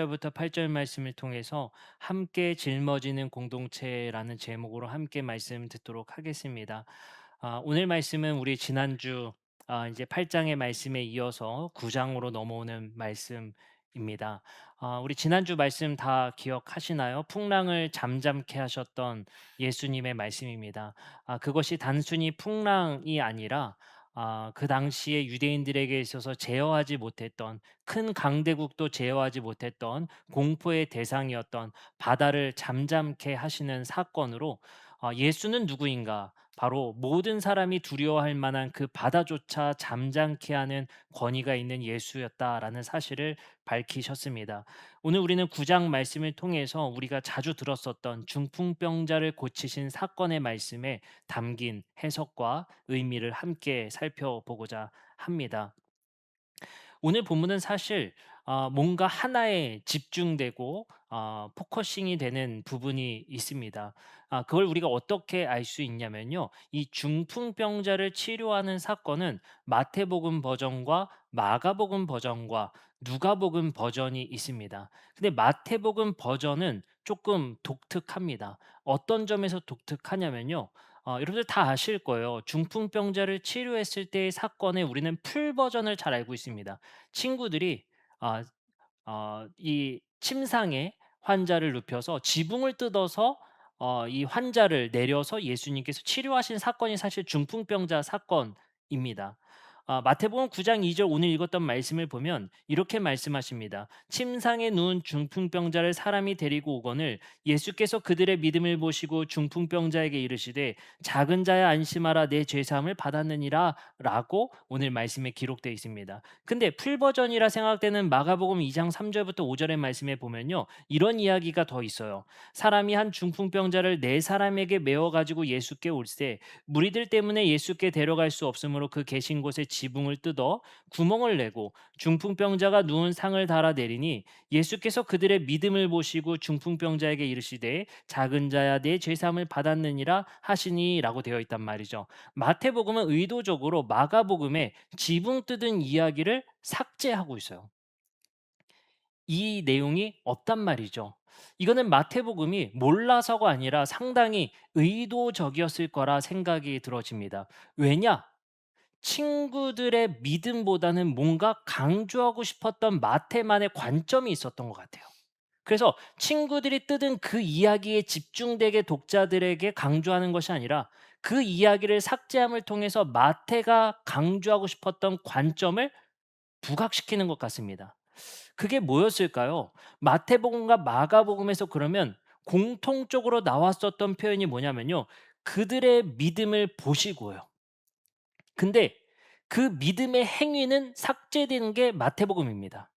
부터 8절 말씀을 통해서 함께 짊어지는 공동체라는 제목으로 함께 말씀 듣도록 하겠습니다. 오늘 말씀은 우리 지난주 이제 8장의 말씀에 이어서 9장으로 넘어오는 말씀입니다. 우리 지난주 말씀 다 기억하시나요? 풍랑을 잠잠케 하셨던 예수님의 말씀입니다. 그것이 단순히 풍랑이 아니라 그 당시에 유대인들에게 있어서 제어하지 못했던, 큰 강대국도 제어하지 못했던 공포의 대상이었던 바다를 잠잠케 하시는 사건으로, 예수는 누구인가? 바로 모든 사람이 두려워할 만한 그 바다조차 잠잠케 하는 권위가 있는 예수였다라는 사실을 밝히셨습니다. 오늘 우리는 9장 말씀을 통해서 우리가 자주 들었었던 중풍병자를 고치신 사건의 말씀에 담긴 해석과 의미를 함께 살펴보고자 합니다. 오늘 본문은 사실 뭔가 하나에 집중되고 포커싱이 되는 부분이 있습니다. 그걸 우리가 어떻게 알 수 있냐면요. 이 중풍병자를 치료하는 사건은 마태복음 버전과 마가복음 버전과 누가복음 버전이 있습니다. 근데 마태복음 버전은 조금 독특합니다. 어떤 점에서 독특하냐면요. 여러분들 다 아실 거예요. 중풍병자를 치료했을 때의 사건에 우리는 풀 버전을 잘 알고 있습니다. 친구들이 아 이 침상에 환자를 눕혀서 지붕을 뜯어서 이 환자를 내려서 예수님께서 치료하신 사건이 사실 중풍병자 사건입니다. 마태복음 9장 2절 오늘 읽었던 말씀을 보면 이렇게 말씀하십니다. 침상에 누운 중풍병자를 사람이 데리고 오거늘 예수께서 그들의 믿음을 보시고 중풍병자에게 이르시되 작은 자야 안심하라 내 죄 사함을 받았느니라라고 오늘 말씀에 기록되어 있습니다. 근데 풀 버전이라 생각되는 마가복음 2장 3절부터 5절의 말씀에 보면요. 이런 이야기가 더 있어요. 사람이 한 중풍병자를 네 사람에게 메워 가지고 예수께 올세 무리들 때문에 예수께 데려갈 수 없으므로 그 계신 곳에 지붕을 뜯어 구멍을 내고 중풍병자가 누운 상을 달아 내리니 예수께서 그들의 믿음을 보시고 중풍병자에게 이르시되 작은 자야 내 죄사함을 받았느니라 하시니라고 되어 있단 말이죠. 마태복음은 의도적으로 마가복음에 지붕 뜯은 이야기를 삭제하고 있어요. 이 내용이 없단 말이죠. 이거는 마태복음이 몰라서가 아니라 상당히 의도적이었을 거라 생각이 들어집니다. 왜냐? 친구들의 믿음보다는 뭔가 강조하고 싶었던 마태만의 관점이 있었던 것 같아요. 그래서 친구들이 뜯은 그 이야기에 집중되게 독자들에게 강조하는 것이 아니라 그 이야기를 삭제함을 통해서 마태가 강조하고 싶었던 관점을 부각시키는 것 같습니다. 그게 뭐였을까요? 마태복음과 마가복음에서 그러면 공통적으로 나왔었던 표현이 뭐냐면요. 그들의 믿음을 보시고요. 근데 그 믿음의 행위는 삭제되는 게 마태복음입니다.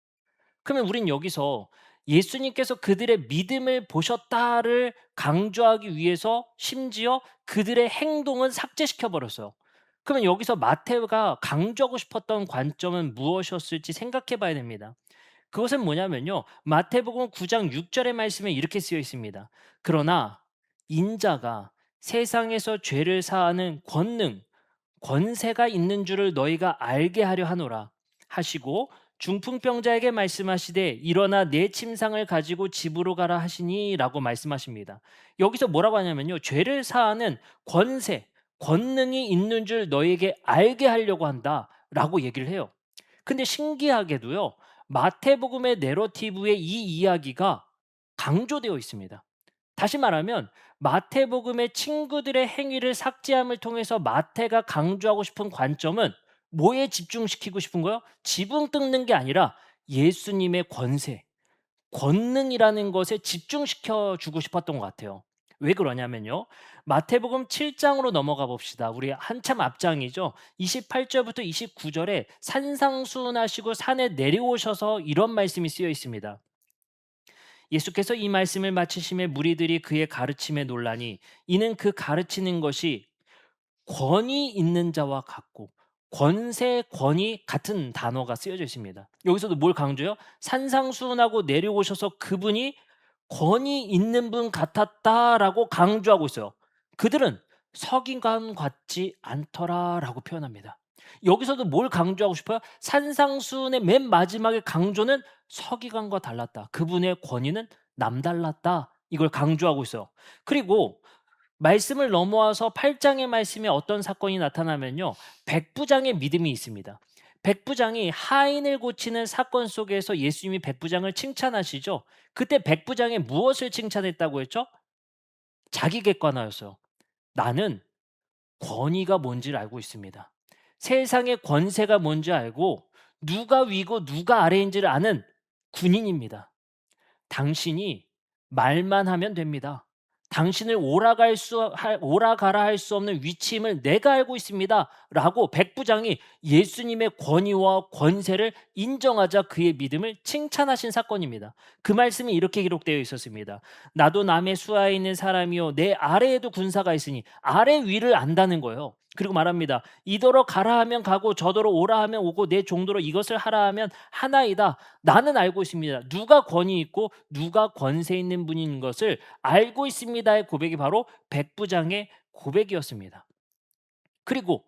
그러면 우린 여기서 예수님께서 그들의 믿음을 보셨다를 강조하기 위해서 심지어 그들의 행동은 삭제시켜 버렸어요. 그러면 여기서 마태가 강조하고 싶었던 관점은 무엇이었을지 생각해 봐야 됩니다. 그것은 뭐냐면요. 마태복음 9장 6 절의 말씀에 이렇게 쓰여 있습니다. 그러나 인자가 세상에서 죄를 사하는 권세가 있는 줄을 너희가 알게 하려 하노라 하시고 중풍병자에게 말씀하시되 일어나 내 침상을 가지고 집으로 가라 하시니라고 말씀하십니다. 여기서 뭐라고 하냐면요. 죄를 사하는 권능이 있는 줄 너희에게 알게 하려고 한다라고 얘기를 해요. 근데 신기하게도요. 마태복음의 내러티브에 이 이야기가 강조되어 있습니다. 다시 말하면 마태복음의 친구들의 행위를 삭제함을 통해서 마태가 강조하고 싶은 관점은 뭐에 집중시키고 싶은 거요? 지붕 뜯는 게 아니라 예수님의 권능이라는 것에 집중시켜 주고 싶었던 것 같아요. 왜 그러냐면요. 마태복음 7장으로 넘어가 봅시다. 우리 한참 앞장이죠. 28절부터 29절에 산상수훈하시고 산에 내려오셔서 이런 말씀이 쓰여 있습니다. 예수께서 이 말씀을 마치심에 무리들이 그의 가르침에 놀라니 이는 그 가르치는 것이 권위 있는 자와 같고 권세, 권위 같은 단어가 쓰여져 있습니다. 여기서도 뭘 강조해요? 산상수훈하고 내려오셔서 그분이 권위 있는 분 같았다라고 강조하고 있어요. 그들은 서기관 같지 않더라라고 표현합니다. 여기서도 뭘 강조하고 싶어요? 산상수훈의 맨 마지막에 강조는 서기관과 달랐다. 그분의 권위는 남달랐다. 이걸 강조하고 있어요. 그리고 말씀을 넘어와서 8 장의 말씀에 어떤 사건이 나타나면요. 백부장의 믿음이 있습니다. 백부장이 하인을 고치는 사건 속에서 예수님이 백부장을 칭찬하시죠. 그때 백부장이 무엇을 칭찬했다고 했죠? 자기 객관화였어요. 나는 권위가 뭔지를 알고 있습니다. 세상의 권세가 뭔지 알고 누가 위고 누가 아래인지를 아는 군인입니다. 당신이 말만 하면 됩니다. 당신을 오라가라 할 수 없는 위치임을 내가 알고 있습니다.라고 백부장이 예수님의 권위와 권세를 인정하자 그의 믿음을 칭찬하신 사건입니다. 그 말씀이 이렇게 기록되어 있었습니다. 나도 남의 수하에 있는 사람이요 내 아래에도 군사가 있으니 아래 위를 안다는 거예요. 그리고 말합니다. 이더러 가라 하면 가고 저더러 오라 하면 오고 내 종도로 이것을 하라 하면 하나이다. 나는 알고 있습니다. 누가 권위 있고 누가 권세 있는 분인 것을 알고 있습니다의 고백이 바로 백부장의 고백이었습니다. 그리고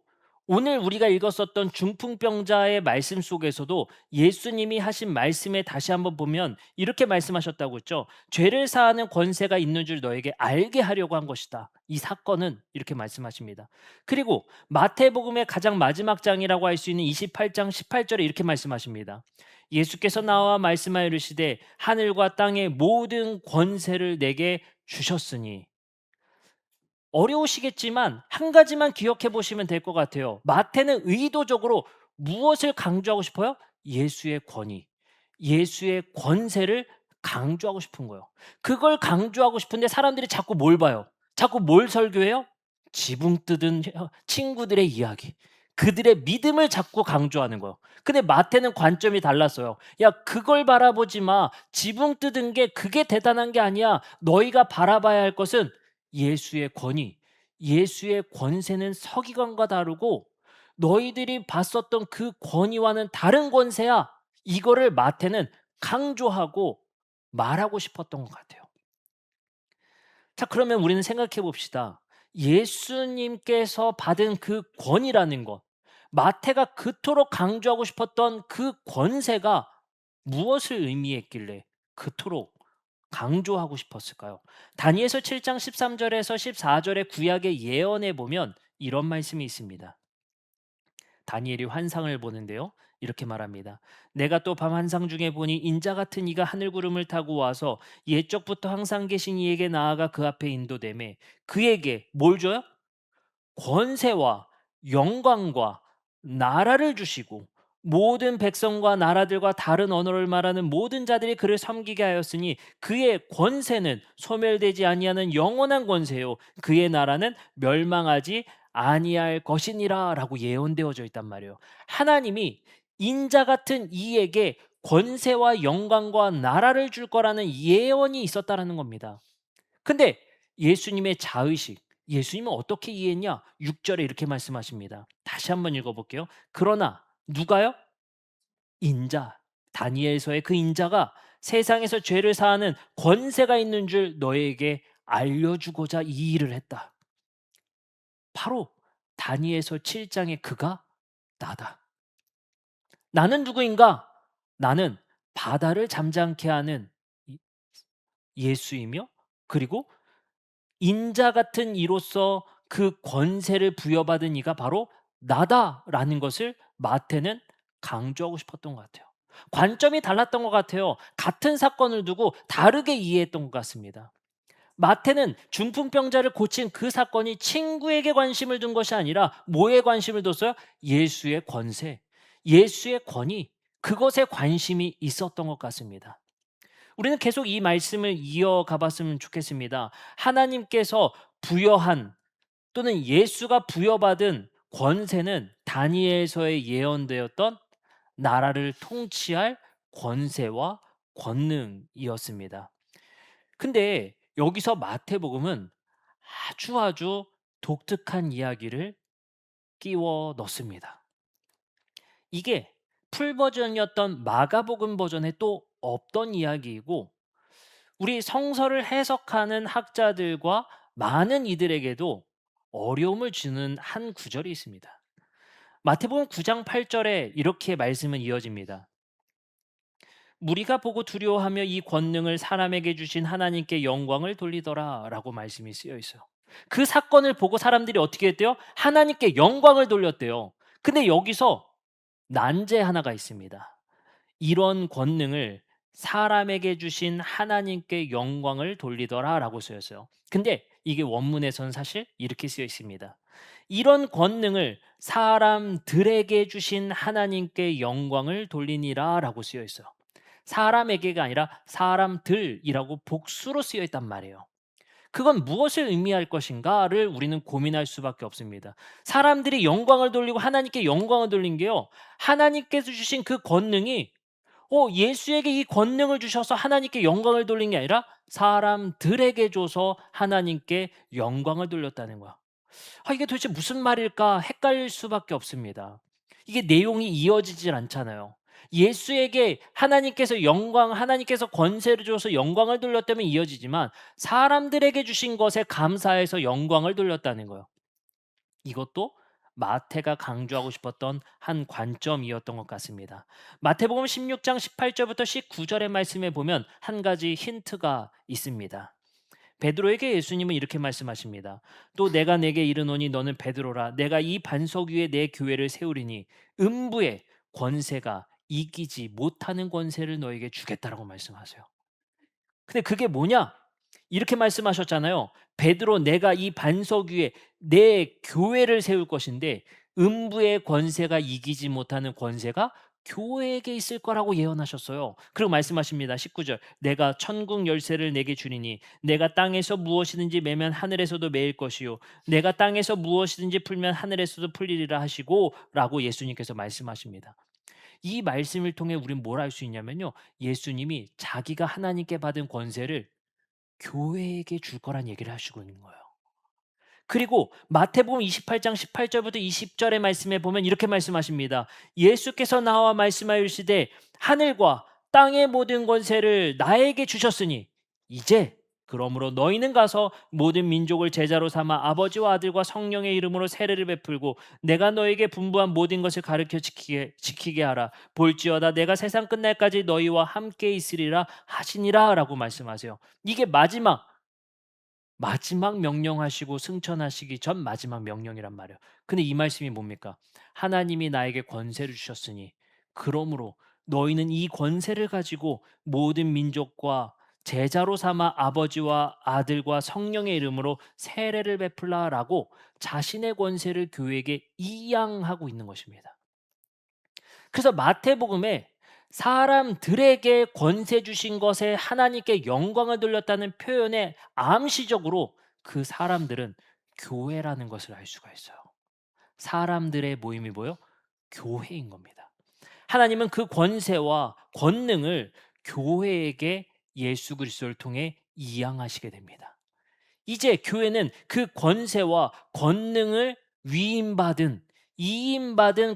오늘 우리가 읽었었던 중풍병자의 말씀 속에서도 예수님이 하신 말씀에 다시 한번 보면 이렇게 말씀하셨다고 했죠. 죄를 사하는 권세가 있는 줄 너에게 알게 하려고 한 것이다. 이 사건은 이렇게 말씀하십니다. 그리고 마태복음의 가장 마지막 장이라고 할 수 있는 28장 18절에 이렇게 말씀하십니다. 예수께서 나와 말씀하여 이르시되 하늘과 땅의 모든 권세를 내게 주셨으니 어려우시겠지만 한 가지만 기억해 보시면 될 것 같아요. 마태는 의도적으로 무엇을 강조하고 싶어요? 예수의 권위, 예수의 권세를 강조하고 싶은 거예요. 그걸 강조하고 싶은데 사람들이 자꾸 뭘 봐요? 자꾸 뭘 설교해요? 지붕 뜯은 친구들의 이야기. 그들의 믿음을 자꾸 강조하는 거예요. 근데 마태는 관점이 달랐어요. 야, 그걸 바라보지 마. 지붕 뜯은 게 그게 대단한 게 아니야. 너희가 바라봐야 할 것은 예수의 권위, 예수의 권세는 서기관과 다르고 너희들이 봤었던 그 권위와는 다른 권세야. 이거를 마태는 강조하고 말하고 싶었던 것 같아요. 자, 그러면 우리는 생각해 봅시다. 예수님께서 받은 그 권위라는 것, 마태가 그토록 강조하고 싶었던 그 권세가 무엇을 의미했길래 그토록 강조하고 싶었을까요? 다니엘서 7장 13절에서 14절의 구약의 예언에 보면 이런 말씀이 있습니다. 다니엘이 환상을 보는데요. 이렇게 말합니다. 내가 또 밤 환상 중에 보니 인자 같은 이가 하늘 구름을 타고 와서 옛적부터 항상 계신 이에게 나아가 그 앞에 인도되매 그에게 뭘 줘요? 권세와 영광과 나라를 주시고 모든 백성과 나라들과 다른 언어를 말하는 모든 자들이 그를 섬기게 하였으니 그의 권세는 소멸되지 아니하는 영원한 권세요 그의 나라는 멸망하지 아니할 것이니라라고 예언되어져 있단 말이에요. 하나님이 인자 같은 이에게 권세와 영광과 나라를 줄 거라는 예언이 있었다라는 겁니다. 근데 예수님의 자의식, 예수님은 어떻게 이해했냐? 6절에 이렇게 말씀하십니다. 다시 한번 읽어볼게요. 그러나 누가요? 인자, 다니엘서의 그 인자가 세상에서 죄를 사하는 권세가 있는 줄 너에게 알려주고자 이 일을 했다. 바로 다니엘서 7장의 그가 나다. 나는 누구인가? 나는 바다를 잠잠케 하는 예수이며 그리고 인자 같은 이로서 그 권세를 부여받은 이가 바로 나다라는 것을 마태는 강조하고 싶었던 것 같아요. 관점이 달랐던 것 같아요. 같은 사건을 두고 다르게 이해했던 것 같습니다. 마태는 중풍병자를 고친 그 사건이 친구에게 관심을 둔 것이 아니라 뭐에 관심을 뒀어요? 예수의 권세, 예수의 권위, 그것에 관심이 있었던 것 같습니다. 우리는 계속 이 말씀을 이어가 봤으면 좋겠습니다. 하나님께서 부여한 또는 예수가 부여받은 권세는 다니엘서에 예언되었던 나라를 통치할 권세와 권능이었습니다. 근데 여기서 마태복음은 아주 독특한 이야기를 끼워 넣습니다. 이게 풀 버전이었던 마가복음 버전에 또 없던 이야기이고 우리 성서를 해석하는 학자들과 많은 이들에게도 어려움을 주는 한 구절이 있습니다. 마태복음 9장 8절에 이렇게 말씀은 이어집니다. 무리가 보고 두려워하며 이 권능을 사람에게 주신 하나님께 영광을 돌리더라라고 말씀이 쓰여 있어요. 그 사건을 보고 사람들이 어떻게 했대요? 하나님께 영광을 돌렸대요. 근데 여기서 난제 하나가 있습니다. 이런 권능을 사람에게 주신 하나님께 영광을 돌리더라라고 쓰였어요. 근데 이게 원문에선 사실 이렇게 쓰여 있습니다. 이런 권능을 사람들에게 주신 하나님께 영광을 돌리니라라고 쓰여 있어요. 사람에게가 아니라 사람들이라고 복수로 쓰여 있단 말이에요. 그건 무엇을 의미할 것인가를 우리는 고민할 수밖에 없습니다. 사람들이 영광을 돌리고 하나님께 영광을 돌린 게요. 하나님께서 주신 그 권능이 예수에게 이 권능을 주셔서 하나님께 영광을 돌린 게 아니라 사람들에게 줘서 하나님께 영광을 돌렸다는 거야. 이게 도대체 무슨 말일까 헷갈릴 수밖에 없습니다. 이게 내용이 이어지질 않잖아요. 예수에게 하나님께서 권세를 줘서 영광을 돌렸다면 이어지지만 사람들에게 주신 것에 감사해서 영광을 돌렸다는 거예요. 이것도 마태가 강조하고 싶었던 한 관점이었던 것 같습니다. 마태복음 16장 18절부터 19절의 말씀에 보면 한 가지 힌트가 있습니다. 베드로에게 예수님은 이렇게 말씀하십니다. 또 내가 내게 이르노니 너는 베드로라. 내가 이 반석 위에 내 교회를 세우리니 음부의 권세가 이기지 못하는 권세를 너에게 주겠다라고 말씀하세요. 근데 그게 뭐냐? 이렇게 말씀하셨잖아요. 베드로 내가 이 반석 위에 내 교회를 세울 것인데 음부의 권세가 이기지 못하는 권세가 교회에게 있을 거라고 예언하셨어요. 그리고 말씀하십니다. 19절. 내가 천국 열쇠를 내게 주리니 내가 땅에서 무엇이든지 매면 하늘에서도 매일 것이요 내가 땅에서 무엇이든지 풀면 하늘에서도 풀리리라 하시고 라고 예수님께서 말씀하십니다. 이 말씀을 통해 우리는 뭘 알 수 있냐면요. 예수님이 자기가 하나님께 받은 권세를 교회에게 줄 거란 얘기를 하시고 있는 거예요. 그리고 마태복음 28장 18절부터 20절의 말씀에 보면 이렇게 말씀하십니다. 예수께서 나와 말씀하여 이르시되 하늘과 땅의 모든 권세를 나에게 주셨으니 이제 그러므로 너희는 가서 모든 민족을 제자로 삼아 아버지와 아들과 성령의 이름으로 세례를 베풀고 내가 너에게 분부한 모든 것을 가르쳐 지키게 하라. 볼지어다 내가 세상 끝날까지 너희와 함께 있으리라 하시니라라고 말씀하세요. 이게 마지막 명령하시고 승천하시기 전 마지막 명령이란 말이에요. 근데 이 말씀이 뭡니까? 하나님이 나에게 권세를 주셨으니 그러므로 너희는 이 권세를 가지고 모든 민족과 제자로 삼아 아버지와 아들과 성령의 이름으로 세례를 베풀라라고 자신의 권세를 교회에게 이양하고 있는 것입니다. 그래서 마태복음에 사람들에게 권세 주신 것에 하나님께 영광을 돌렸다는 표현에 암시적으로 그 사람들은 교회라는 것을 알 수가 있어요. 사람들의 모임이 뭐요? 교회인 겁니다. 하나님은 그 권세와 권능을 교회에게 예수 그리스도를 통해 이양하시게 됩니다. 이제 교회는 그 권세와 권능을 이임받은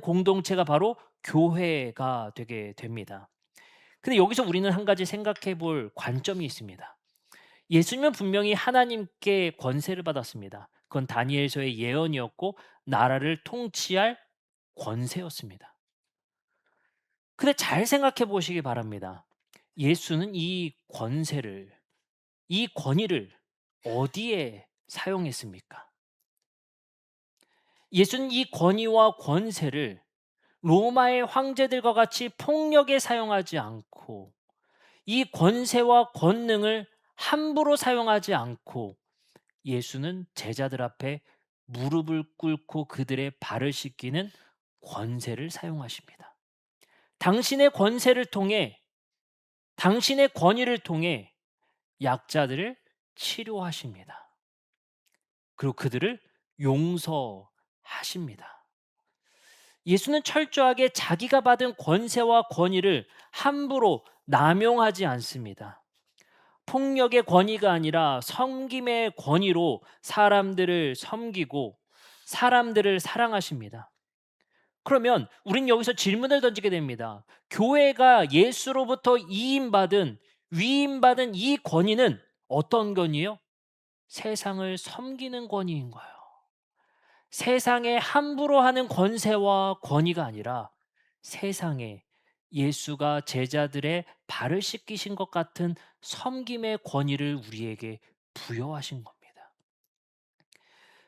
공동체가 바로 교회가 되게 됩니다. 근데 여기서 우리는 한 가지 생각해 볼 관점이 있습니다. 예수님은 분명히 하나님께 권세를 받았습니다. 그건 다니엘서의 예언이었고 나라를 통치할 권세였습니다. 근데 잘 생각해 보시기 바랍니다. 예수는 이 권위를 어디에 사용했습니까? 예수는 이 권위와 권세를 로마의 황제들과 같이 폭력에 사용하지 않고 이 권세와 권능을 함부로 사용하지 않고 예수는 제자들 앞에 무릎을 꿇고 그들의 발을 씻기는 권세를 사용하십니다. 당신의 권세를 통해 당신의 권위를 통해 약자들을 치료하십니다. 그리고 그들을 용서하십니다. 예수는 철저하게 자기가 받은 권세와 권위를 함부로 남용하지 않습니다. 폭력의 권위가 아니라 섬김의 권위로 사람들을 섬기고 사람들을 사랑하십니다. 그러면 우린 여기서 질문을 던지게 됩니다. 교회가 예수로부터 위임받은 이 권위는 어떤 권위예요? 세상을 섬기는 권위인 거예요. 세상에 함부로 하는 권세와 권위가 아니라 세상에 예수가 제자들의 발을 씻기신 것 같은 섬김의 권위를 우리에게 부여하신 겁니다.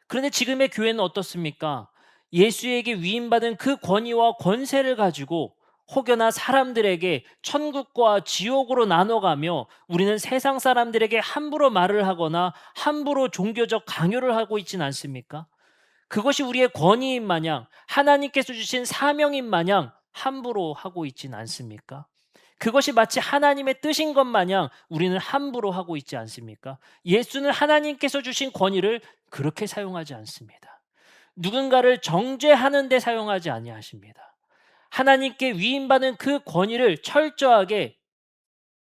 그런데 지금의 교회는 어떻습니까? 예수에게 위임받은 그 권위와 권세를 가지고 혹여나 사람들에게 천국과 지옥으로 나눠가며 우리는 세상 사람들에게 함부로 말을 하거나 함부로 종교적 강요를 하고 있진 않습니까? 그것이 우리의 권위인 마냥 하나님께서 주신 사명인 마냥 함부로 하고 있진 않습니까? 그것이 마치 하나님의 뜻인 것 마냥 우리는 함부로 하고 있지 않습니까? 예수는 하나님께서 주신 권위를 그렇게 사용하지 않습니다. 누군가를 정죄하는 데 사용하지 아니하십니다. 하나님께 위임받은 그 권위를 철저하게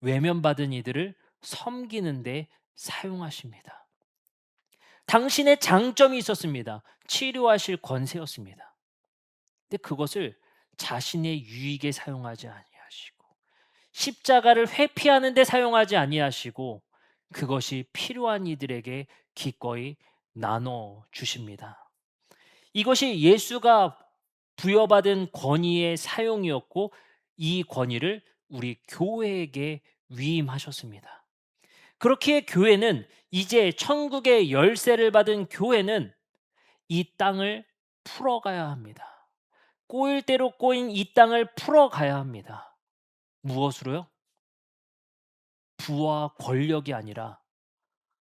외면받은 이들을 섬기는 데 사용하십니다. 당신의 장점이 있었습니다. 치료하실 권세였습니다. 근데 그것을 자신의 유익에 사용하지 아니하시고 십자가를 회피하는 데 사용하지 아니하시고 그것이 필요한 이들에게 기꺼이 나눠 주십니다. 이것이 예수가 부여받은 권위의 사용이었고 이 권위를 우리 교회에게 위임하셨습니다. 그렇기에 교회는 이제 천국의 열쇠를 받은 교회는 이 땅을 풀어가야 합니다. 꼬일 대로 꼬인 이 땅을 풀어가야 합니다. 무엇으로요? 부와 권력이 아니라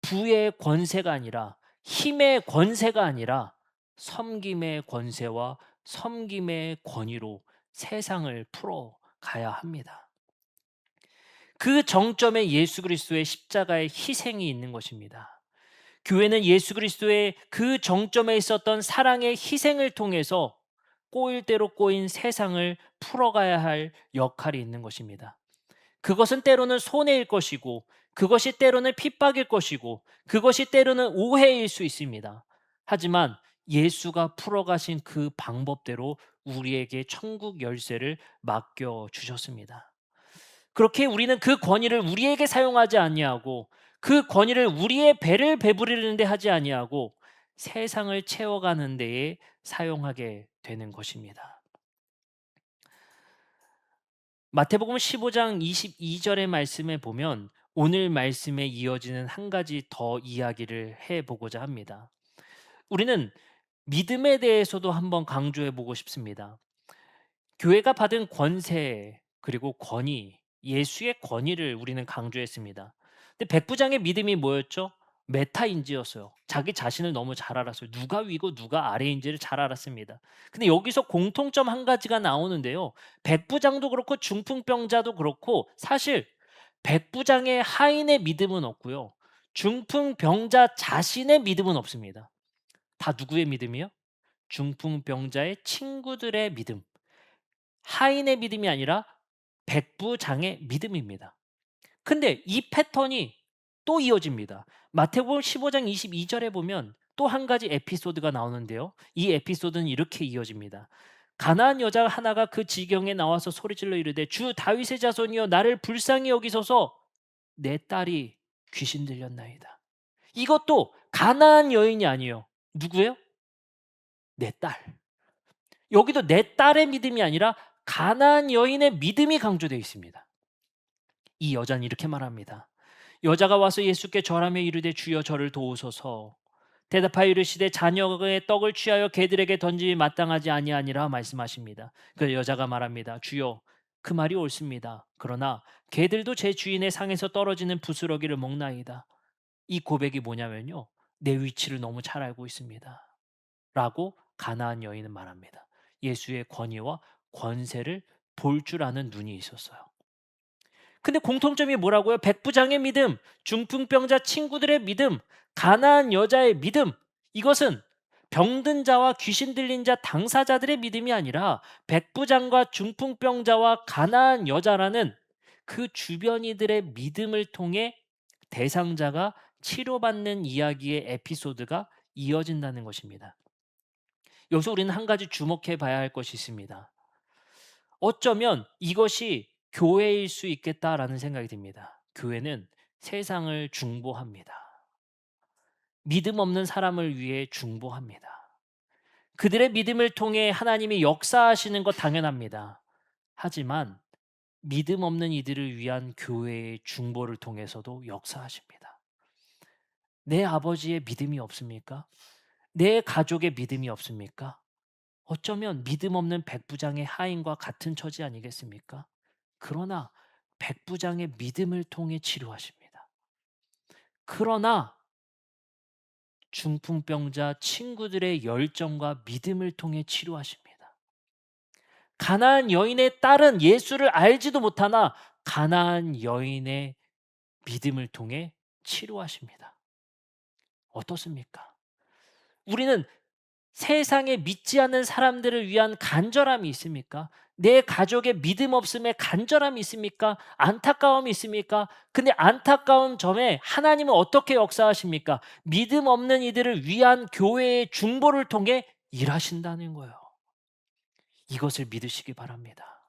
부의 권세가 아니라 힘의 권세가 아니라 섬김의 권세와 섬김의 권위로 세상을 풀어가야 합니다. 그 정점에 예수 그리스도의 십자가의 희생이 있는 것입니다. 교회는 예수 그리스도의 그 정점에 있었던 사랑의 희생을 통해서 꼬일 대로 꼬인 세상을 풀어가야 할 역할이 있는 것입니다. 그것은 때로는 손해일 것이고 그것이 때로는 핍박일 것이고 그것이 때로는 오해일 수 있습니다. 하지만 예수가 풀어가신 그 방법대로 우리에게 천국 열쇠를 맡겨 주셨습니다. 그렇게 우리는 그 권위를 우리에게 사용하지 아니하고 그 권위를 우리의 배를 배부리는 데 하지 아니하고 세상을 채워가는 데에 사용하게 되는 것입니다. 마태복음 15장 22절의 말씀에 보면 오늘 말씀에 이어지는 한 가지 더 이야기를 해보고자 합니다. 우리는 믿음에 대해서도 한번 강조해 보고 싶습니다. 교회가 받은 권세 그리고 권위, 예수의 권위를 우리는 강조했습니다. 근데 백부장의 믿음이 뭐였죠? 메타인지였어요. 자기 자신을 너무 잘 알았어요. 누가 위고 누가 아래인지를 잘 알았습니다. 근데 여기서 공통점 한 가지가 나오는데요. 백부장도 그렇고 중풍병자도 그렇고 사실 백부장의 하인의 믿음은 없고요. 중풍병자 자신의 믿음은 없습니다. 다 누구의 믿음이요? 중풍병자의 친구들의 믿음. 하인의 믿음이 아니라 백부장의 믿음입니다. 근데 이 패턴이 또 이어집니다. 마태복음 15장 22절에 보면 또 한 가지 에피소드가 나오는데요. 이 에피소드는 이렇게 이어집니다. 가나안 여자 하나가 그 지경에 나와서 소리질러 이르되 주 다윗의 자손이여 나를 불쌍히 여기소서 내 딸이 귀신 들렸나이다. 이것도 가나안 여인이 아니에요. 누구예요? 내 딸. 여기도 내 딸의 믿음이 아니라 가나안 여인의 믿음이 강조되어 있습니다. 이 여자는 이렇게 말합니다. 여자가 와서 예수께 절하며 이르되 주여 저를 도우소서. 대답하여 이르시되 자녀의 떡을 취하여 개들에게 던짐이 마땅하지 아니하니라 말씀하십니다. 그 여자가 말합니다. 주여 그 말이 옳습니다. 그러나 개들도 제 주인의 상에서 떨어지는 부스러기를 먹나이다. 이 고백이 뭐냐면요. 내 위치를 너무 잘 알고 있습니다. 라고 가나안 여인은 말합니다. 예수의 권위와 권세를 볼 줄 아는 눈이 있었어요. 근데 공통점이 뭐라고요? 백부장의 믿음, 중풍병자 친구들의 믿음, 가나안 여자의 믿음. 이것은 병든 자와 귀신 들린 자 당사자들의 믿음이 아니라 백부장과 중풍병자와 가나안 여자라는 그 주변이들의 믿음을 통해 대상자가 치료받는 이야기의 에피소드가 이어진다는 것입니다. 여기서 우리는 한 가지 주목해 봐야 할 것이 있습니다. 어쩌면 이것이 교회일 수 있겠다라는 생각이 듭니다. 교회는 세상을 중보합니다. 믿음 없는 사람을 위해 중보합니다. 그들의 믿음을 통해 하나님이 역사하시는 것 당연합니다. 하지만 믿음 없는 이들을 위한 교회의 중보를 통해서도 역사하십니다. 내 아버지의 믿음이 없습니까? 내 가족의 믿음이 없습니까? 어쩌면 믿음 없는 백부장의 하인과 같은 처지 아니겠습니까? 그러나 백부장의 믿음을 통해 치료하십니다. 그러나 중풍병자 친구들의 열정과 믿음을 통해 치료하십니다. 가나안 여인의 딸은 예수를 알지도 못하나 가나안 여인의 믿음을 통해 치료하십니다. 어떻습니까? 우리는 세상에 믿지 않는 사람들을 위한 간절함이 있습니까? 내 가족의 믿음 없음에 간절함이 있습니까? 안타까움이 있습니까? 근데 안타까운 점에 하나님은 어떻게 역사하십니까? 믿음 없는 이들을 위한 교회의 중보를 통해 일하신다는 거예요. 이것을 믿으시기 바랍니다.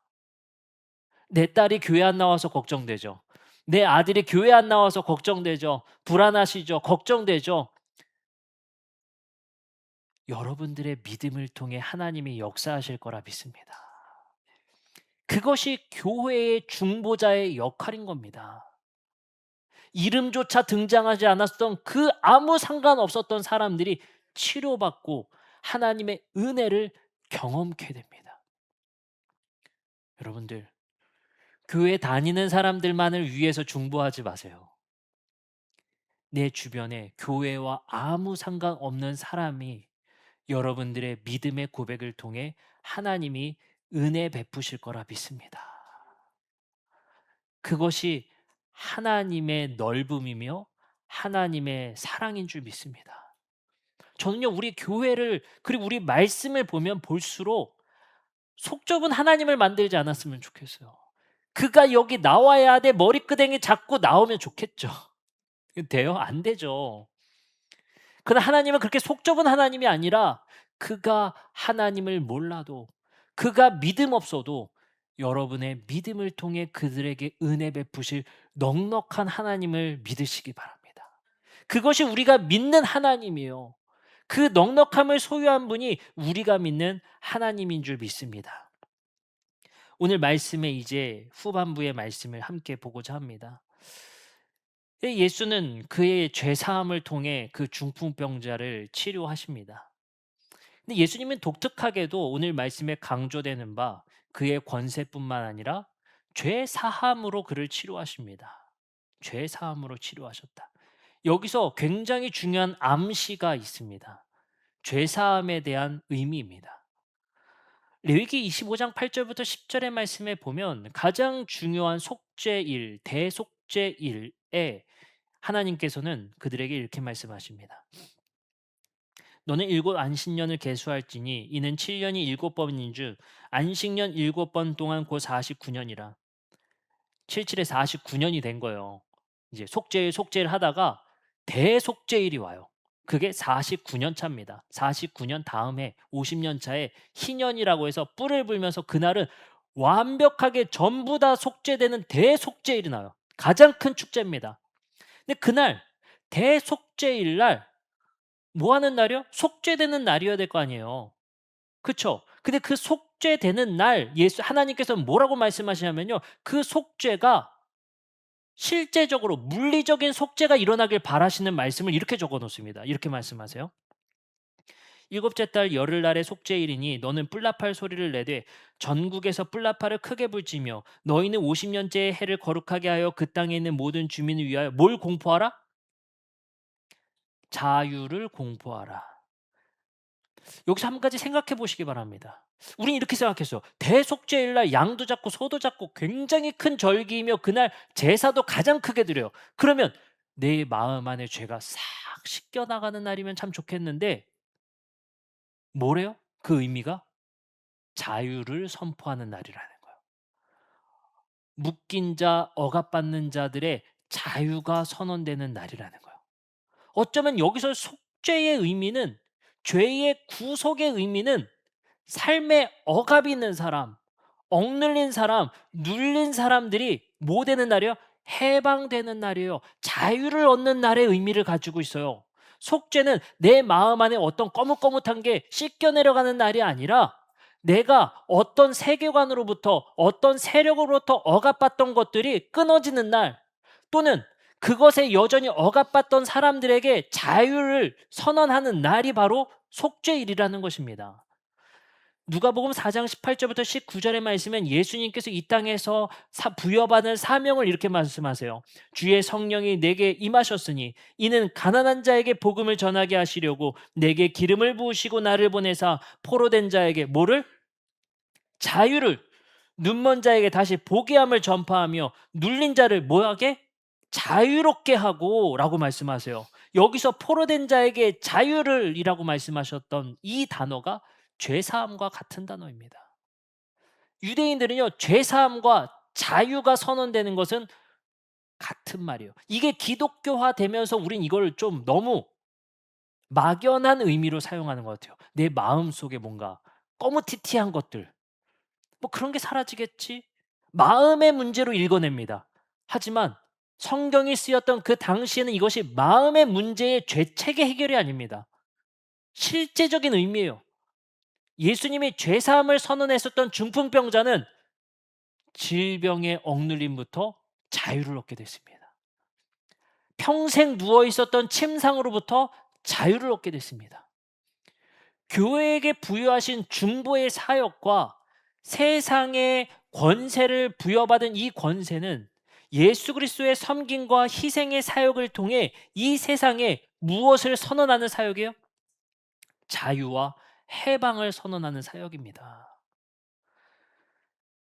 내 딸이 교회 안 나와서 걱정되죠. 내 아들이 교회 안 나와서 걱정되죠. 불안하시죠. 걱정되죠. 여러분들의 믿음을 통해 하나님이 역사하실 거라 믿습니다. 그것이 교회의 중보자의 역할인 겁니다. 이름조차 등장하지 않았던 그 아무 상관없었던 사람들이 치료받고 하나님의 은혜를 경험케 됩니다. 여러분들, 교회 다니는 사람들만을 위해서 중보하지 마세요. 내 주변에 교회와 아무 상관없는 사람이 여러분들의 믿음의 고백을 통해 하나님이 은혜 베푸실 거라 믿습니다. 그것이 하나님의 넓음이며 하나님의 사랑인 줄 믿습니다. 저는요, 우리 교회를 그리고 우리 말씀을 보면 볼수록 속 좁은 하나님을 만들지 않았으면 좋겠어요. 그가 여기 나와야 돼 머리끄댕이 잡고 나오면 좋겠죠. 돼요? 안 되죠. 그러나 하나님은 그렇게 속 좁은 하나님이 아니라 그가 하나님을 몰라도 그가 믿음 없어도 여러분의 믿음을 통해 그들에게 은혜 베푸실 넉넉한 하나님을 믿으시기 바랍니다. 그것이 우리가 믿는 하나님이에요. 그 넉넉함을 소유한 분이 우리가 믿는 하나님인 줄 믿습니다. 오늘 말씀에 이제 후반부의 말씀을 함께 보고자 합니다. 예수는 그의 죄 사함을 통해 그 중풍병자를 치료하십니다. 근데 예수님은 독특하게도 오늘 말씀에 강조되는 바 그의 권세뿐만 아니라 죄 사함으로 그를 치료하십니다. 죄 사함으로 치료하셨다. 여기서 굉장히 중요한 암시가 있습니다. 죄 사함에 대한 의미입니다. 레위기 25장 8절부터 10절의 말씀에 보면 가장 중요한 속죄일, 대속죄일에 하나님께서는 그들에게 이렇게 말씀하십니다. 너는 7 안식년을 계수할지니 이는 7년이 7번인 줄 안식년 7번 동안 곧 49년이라. 77에 49년이 된 거예요. 이제 속죄일 하다가 대속죄일이 와요. 그게 49년 차입니다. 49년 다음에 50년 차에 희년이라고 해서 뿔을 불면서 그날은 완벽하게 전부 다 속죄되는 대속죄일이 나요. 가장 큰 축제입니다. 근데 그날 대속죄일 날 뭐 하는 날이요? 속죄되는 날이어야 될 거 아니에요. 그쵸? 근데 그 속죄되는 날 하나님께서는 뭐라고 말씀하시냐면요. 그 속죄가 실제적으로 물리적인 속죄가 일어나길 바라시는 말씀을 이렇게 적어 놓습니다. 이렇게 말씀하세요. 일곱째 달 열흘날의 속죄일이니 너는 뿔나팔 소리를 내되 전국에서 뿔나팔을 크게 불지며 너희는 50년째의 해를 거룩하게 하여 그 땅에 있는 모든 주민을 위하여 뭘 공포하라? 자유를 공포하라. 여기서 한 가지 생각해 보시기 바랍니다. 우린 이렇게 생각했어요. 대속죄일날 양도 잡고 소도 잡고 굉장히 큰 절기이며 그날 제사도 가장 크게 드려요. 그러면 내 마음 안에 죄가 싹 씻겨나가는 날이면 참 좋겠는데 뭐래요? 그 의미가 자유를 선포하는 날이라는 거예요. 묶인 자, 억압받는 자들의 자유가 선언되는 날이라는 거예요. 어쩌면 여기서 속죄의 의미는 죄의 구속의 의미는 삶에 억압이 있는 사람, 억눌린 사람, 눌린 사람들이 뭐 되는 날이에요? 해방되는 날이에요. 자유를 얻는 날의 의미를 가지고 있어요. 속죄는 내 마음 안에 어떤 거뭇거뭇한 게 씻겨 내려가는 날이 아니라 내가 어떤 세계관으로부터 어떤 세력으로부터 억압받던 것들이 끊어지는 날, 또는 그것에 여전히 억압받던 사람들에게 자유를 선언하는 날이 바로 속죄일이라는 것입니다. 누가복음 4장 18절부터 19절의 말씀은 예수님께서 이 땅에서 부여받은 사명을 이렇게 말씀하세요. 주의 성령이 내게 임하셨으니 이는 가난한 자에게 복음을 전하게 하시려고 내게 기름을 부으시고 나를 보내사 포로된 자에게 뭐를? 자유를, 눈먼 자에게 다시 보게 함을 전파하며 눌린 자를 뭐하게? 자유롭게 하고 라고 말씀하세요. 여기서 포로된 자에게 자유를 이라고 말씀하셨던 이 단어가 죄사함과 같은 단어입니다. 유대인들은요, 죄사함과 자유가 선언되는 것은 같은 말이에요. 이게 기독교화 되면서 우린 이걸 좀 너무 막연한 의미로 사용하는 것 같아요. 내 마음속에 뭔가 꺼무티티한 것들, 뭐 그런 게 사라지겠지? 마음의 문제로 읽어냅니다. 하지만 성경이 쓰였던 그 당시에는 이것이 마음의 문제의 죄책의 해결이 아닙니다. 실제적인 의미예요. 예수님이 죄사함을 선언했었던 중풍병자는 질병의 억눌림부터 자유를 얻게 됐습니다. 평생 누워 있었던 침상으로부터 자유를 얻게 됐습니다. 교회에게 부여하신 중보의 사역과 세상의 권세를 부여받은 이 권세는 예수 그리스도의 섬김과 희생의 사역을 통해 이 세상에 무엇을 선언하는 사역이에요? 자유와 해방을 선언하는 사역입니다.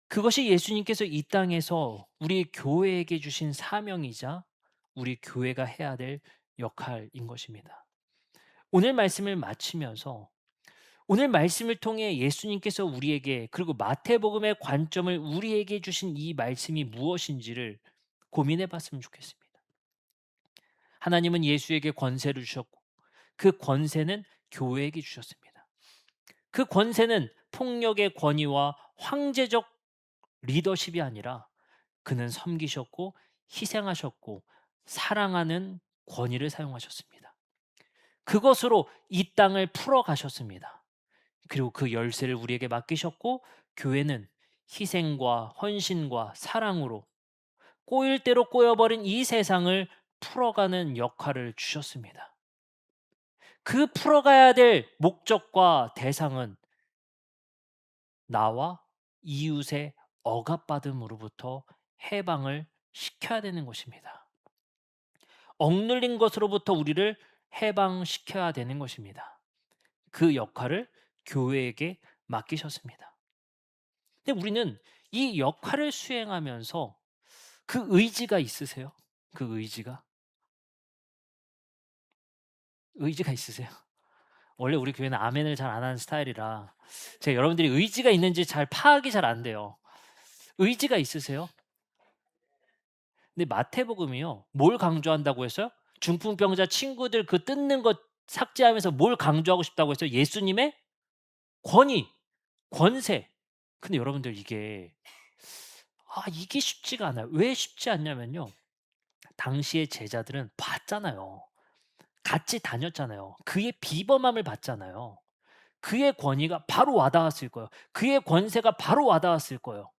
그것이 예수님께서 이 땅에서 우리 교회에게 주신 사명이자 우리 교회가 해야 될 역할인 것입니다. 오늘 말씀을 마치면서 오늘 말씀을 통해 예수님께서 우리에게, 그리고 마태복음의 관점을 우리에게 주신 이 말씀이 무엇인지를 고민해 봤으면 좋겠습니다. 하나님은 예수에게 권세를 주셨고 그 권세는 교회에게 주셨습니다. 그 권세는 폭력의 권위와 황제적 리더십이 아니라 그는 섬기셨고 희생하셨고 사랑하는 권위를 사용하셨습니다. 그것으로 이 땅을 풀어가셨습니다. 그리고 그 열쇠를 우리에게 맡기셨고 교회는 희생과 헌신과 사랑으로 꼬일 대로 꼬여버린 이 세상을 풀어가는 역할을 주셨습니다. 그 풀어가야 될 목적과 대상은 나와 이웃의 억압받음으로부터 해방을 시켜야 되는 것입니다. 억눌린 것으로부터 우리를 해방시켜야 되는 것입니다. 그 역할을 교회에게 맡기셨습니다. 근데 우리는 이 역할을 수행하면서 그 의지가 있으세요? 그 의지가 있으세요? 원래 우리 교회는 아멘을 잘 안 하는 스타일이라 제가 여러분들이 의지가 있는지 잘 파악이 잘 안 돼요. 의지가 있으세요? 근데 마태복음이요, 뭘 강조한다고 했어요? 중풍병자 친구들 그 뜯는 것 삭제하면서 뭘 강조하고 싶다고 했어요? 예수님의 권위, 권세. 근데 여러분들 이게 쉽지가 않아요. 왜 쉽지 않냐면요, 당시의 제자들은 봤잖아요. 같이 다녔잖아요. 그의 비범함을 봤잖아요. 그의 권위가 바로 와닿았을 거예요. 그의 권세가 바로 와닿았을 거예요.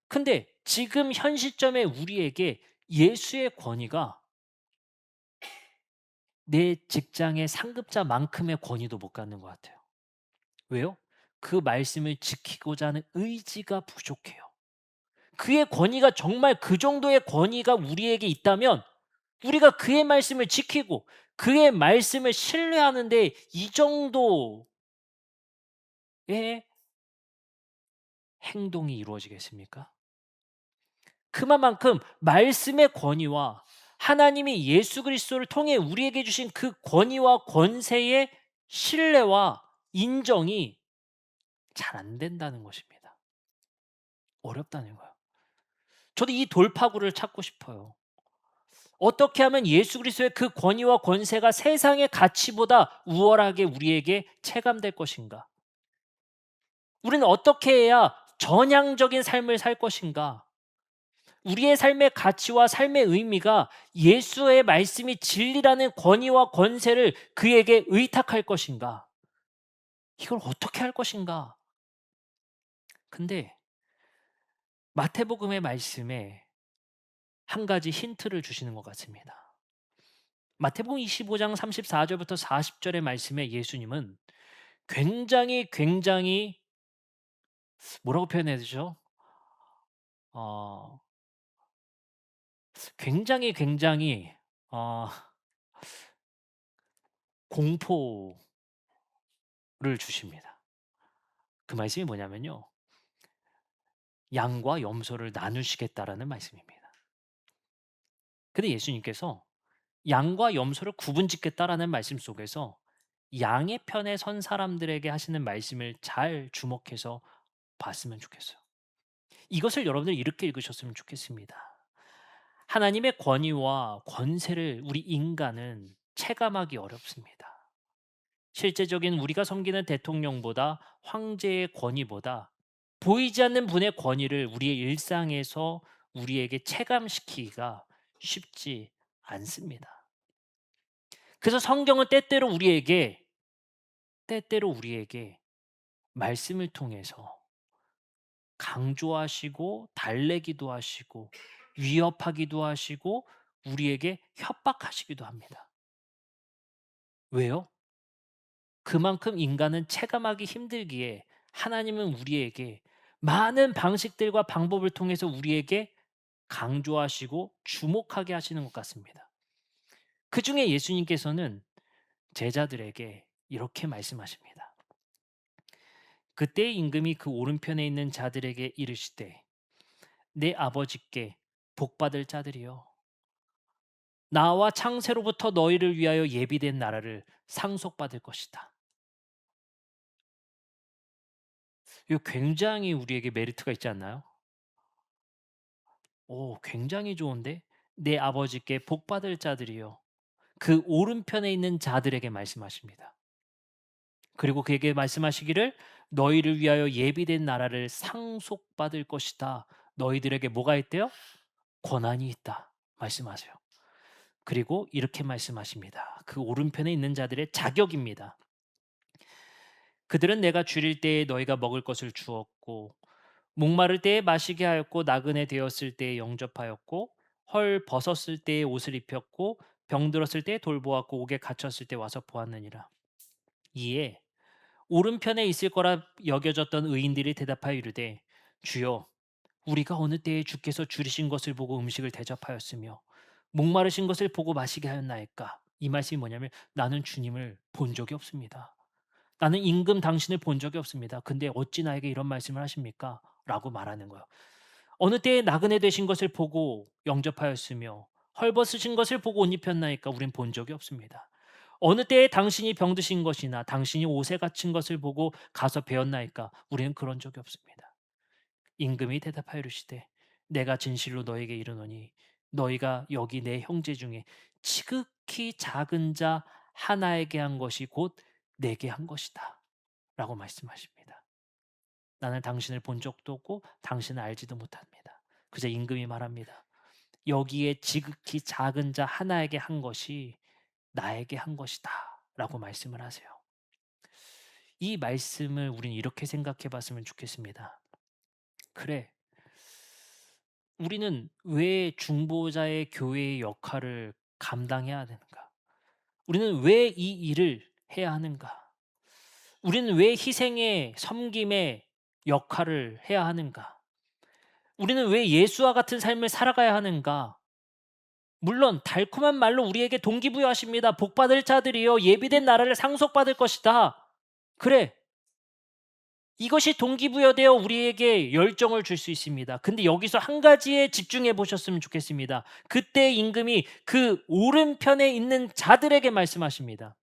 근데 지금 현 시점에 우리에게 예수의 권위가 내 직장의 상급자만큼의 권위도 못 갖는 것 같아요. 왜요? 그 말씀을 지키고자 하는 의지가 부족해요. 그의 권위가 정말 그 정도의 권위가 우리에게 있다면 우리가 그의 말씀을 지키고 그의 말씀을 신뢰하는데 이 정도의 행동이 이루어지겠습니까? 그만큼 말씀의 권위와 하나님이 예수 그리스도를 통해 우리에게 주신 그 권위와 권세의 신뢰와 인정이 잘 안 된다는 것입니다. 어렵다는 거예요. 저도 이 돌파구를 찾고 싶어요. 어떻게 하면 예수 그리스도의 그 권위와 권세가 세상의 가치보다 우월하게 우리에게 체감될 것인가? 우리는 어떻게 해야 전향적인 삶을 살 것인가? 우리의 삶의 가치와 삶의 의미가 예수의 말씀이 진리라는 권위와 권세를 그에게 의탁할 것인가? 이걸 어떻게 할 것인가? 근데 마태복음의 말씀에 한 가지 힌트를 주시는 것 같습니다. 마태복음 25장 34절부터 40절의 말씀에 예수님은 굉장히 뭐라고 표현해야 되죠? 어 굉장히 어 공포를 주십니다. 그 말씀이 뭐냐면요. 양과 염소를 나누시겠다라는 말씀입니다. 근데 예수님께서 양과 염소를 구분짓겠다라는 말씀 속에서 양의 편에 선 사람들에게 하시는 말씀을 잘 주목해서 봤으면 좋겠어요. 이것을 여러분들 이렇게 읽으셨으면 좋겠습니다. 하나님의 권위와 권세를 우리 인간은 체감하기 어렵습니다. 실제적인 우리가 섬기는 대통령보다 황제의 권위보다 보이지 않는 분의 권위를 우리의 일상에서 우리에게 체감시키기가 쉽지 않습니다. 그래서 성경은 때때로 우리에게 말씀을 통해서 강조하시고 달래기도 하시고 위협하기도 하시고 우리에게 협박하시기도 합니다. 왜요? 그만큼 인간은 체감하기 힘들기에 하나님은 우리에게 많은 방식들과 방법을 통해서 우리에게 강조하시고 주목하게 하시는 것 같습니다. 그중에 예수님께서는 제자들에게 이렇게 말씀하십니다. 그때 임금이 그 오른편에 있는 자들에게 이르시되 내 아버지께 복받을 자들이여 나와 창세로부터 너희를 위하여 예비된 나라를 상속받을 것이다. 이거 굉장히 우리에게 메리트가 있지 않나요? 오, 굉장히 좋은데 내 아버지께 복받을 자들이요 그 오른편에 있는 자들에게 말씀하십니다. 그리고 그에게 말씀하시기를 너희를 위하여 예비된 나라를 상속받을 것이다. 너희들에게 뭐가 있대요? 권한이 있다. 말씀하세요. 그리고 이렇게 말씀하십니다. 그 오른편에 있는 자들의 자격입니다. 그들은 내가 줄일 때에 너희가 먹을 것을 주었고 목마를 때에 마시게 하였고 나그네 되었을 때에 영접하였고 헐 벗었을 때에 옷을 입혔고 병들었을 때에 돌보았고 옥에 갇혔을 때 와서 보았느니라. 이에 오른편에 있을 거라 여겨졌던 의인들이 대답하여 이르되 주여 우리가 어느 때에 주께서 줄이신 것을 보고 음식을 대접하였으며 목마르신 것을 보고 마시게 하였나이까. 이 말씀이 뭐냐면 나는 주님을 본 적이 없습니다. 나는 임금 당신을 본 적이 없습니다. 근데 어찌 나에게 이런 말씀을 하십니까? 라고 말하는 거예요. 어느 때에 나그네 되신 것을 보고 영접하였으며 헐벗으신 것을 보고 옷 입혔나이까 우린 본 적이 없습니다. 어느 때에 당신이 병드신 것이나 당신이 옷에 갇힌 것을 보고 가서 배웠나이까 우리는 그런 적이 없습니다. 임금이 대답하여 이르시되 내가 진실로 너에게 이르노니 너희가 여기 내 형제 중에 지극히 작은 자 하나에게 한 것이 곧 내게 한 것이다 라고 말씀하십니다. 나는 당신을 본 적도 없고 당신을 알지도 못합니다. 그저 임금이 말합니다. 여기에 지극히 작은 자 하나에게 한 것이 나에게 한 것이다 라고 말씀을 하세요. 이 말씀을 우리는 이렇게 생각해 봤으면 좋겠습니다. 그래, 우리는 왜 중보자의 교회의 역할을 감당해야 되는가? 우리는 왜 이 일을 해야 하는가? 우리는 왜 희생의 섬김의 역할을 해야 하는가? 우리는 왜 예수와 같은 삶을 살아가야 하는가? 물론 달콤한 말로 우리에게 동기부여하십니다. 복받을 자들이여 예비된 나라를 상속받을 것이다. 그래, 이것이 동기부여되어 우리에게 열정을 줄 수 있습니다. 근데 여기서 한 가지에 집중해 보셨으면 좋겠습니다. 그때 임금이 그 오른편에 있는 자들에게 말씀하십니다.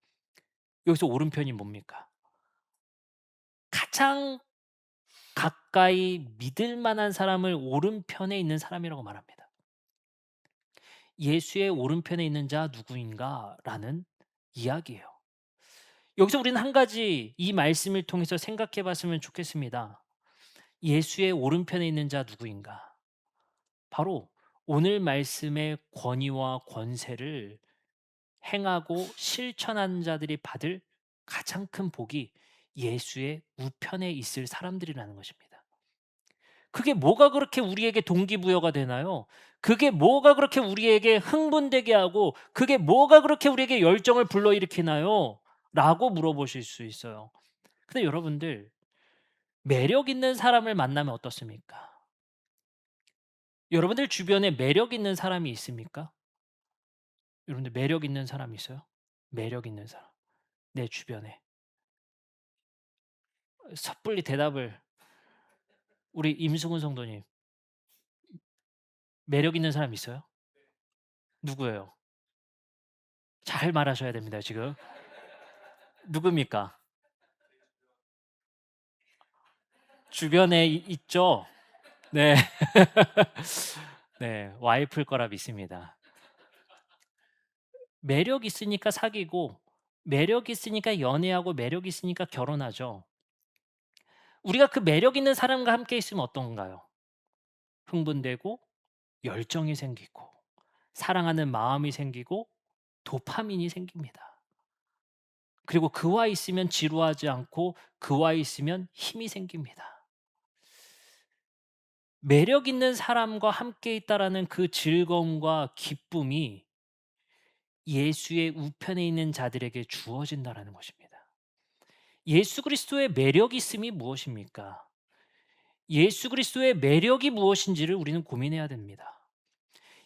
여기서 오른편이 뭡니까? 가장 가까이 믿을 만한 사람을 오른편에 있는 사람이라고 말합니다. 예수의 오른편에 있는 자 누구인가라는 이야기예요. 여기서 우리는 한 가지 이 말씀을 통해서 생각해 봤으면 좋겠습니다. 예수의 오른편에 있는 자 누구인가? 바로 오늘 말씀의 권위와 권세를 행하고 실천하는 자들이 받을 가장 큰 복이 예수의 우편에 있을 사람들이라는 것입니다. 그게 뭐가 그렇게 우리에게 동기부여가 되나요? 그게 뭐가 그렇게 우리에게 흥분되게 하고 그게 뭐가 그렇게 우리에게 열정을 불러일으키나요? 라고 물어보실 수 있어요. 근데 여러분들, 매력 있는 사람을 만나면 어떻습니까? 여러분들 주변에 매력 있는 사람이 있습니까? 여러분들 매력 있는 사람 있어요? 매력 있는 사람. 내 주변에. 섣불리 대답을, 우리 임승훈 성도님, 매력 있는 사람 있어요? 누구예요? 잘 말하셔야 됩니다, 지금. 누굽니까? 주변에 있죠? 네. 네. 와이프일 거라 믿습니다. 매력 있으니까 사귀고 매력 있으니까 연애하고 매력 있으니까 결혼하죠. 우리가 그 매력 있는 사람과 함께 있으면 어떤가요? 흥분되고 열정이 생기고 사랑하는 마음이 생기고 도파민이 생깁니다. 그리고 그와 있으면 지루하지 않고 그와 있으면 힘이 생깁니다. 매력 있는 사람과 함께 있다라는 그 즐거움과 기쁨이 예수의 우편에 있는 자들에게 주어진다라는 것입니다. 예수 그리스도의 매력 있음이 무엇입니까? 예수 그리스도의 매력이 무엇인지를 우리는 고민해야 됩니다.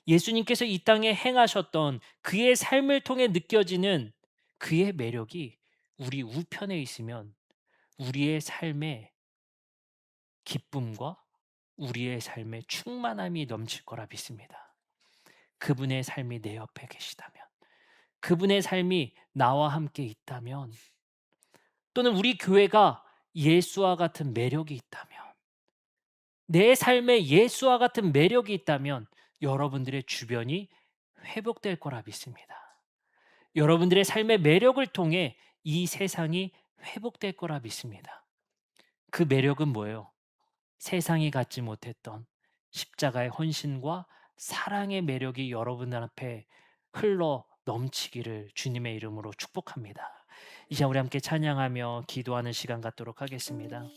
예수님께서 이 땅에 행하셨던 그의 삶을 통해 느껴지는 그의 매력이 우리 우편에 있으면 우리의 삶에 기쁨과 우리의 삶에 충만함이 넘칠 거라 믿습니다. 그분의 삶이 내 옆에 계시다면, 그분의 삶이 나와 함께 있다면, 또는 우리 교회가 예수와 같은 매력이 있다면, 내 삶에 예수와 같은 매력이 있다면 여러분들의 주변이 회복될 거라 믿습니다. 여러분들의 삶의 매력을 통해 이 세상이 회복될 거라 믿습니다. 그 매력은 뭐예요? 세상이 갖지 못했던 십자가의 헌신과 사랑의 매력이 여러분들 앞에 흘러 넘치기를 주님의 이름으로 축복합니다. 이제 우리 함께 찬양하며 기도하는 시간 갖도록 하겠습니다.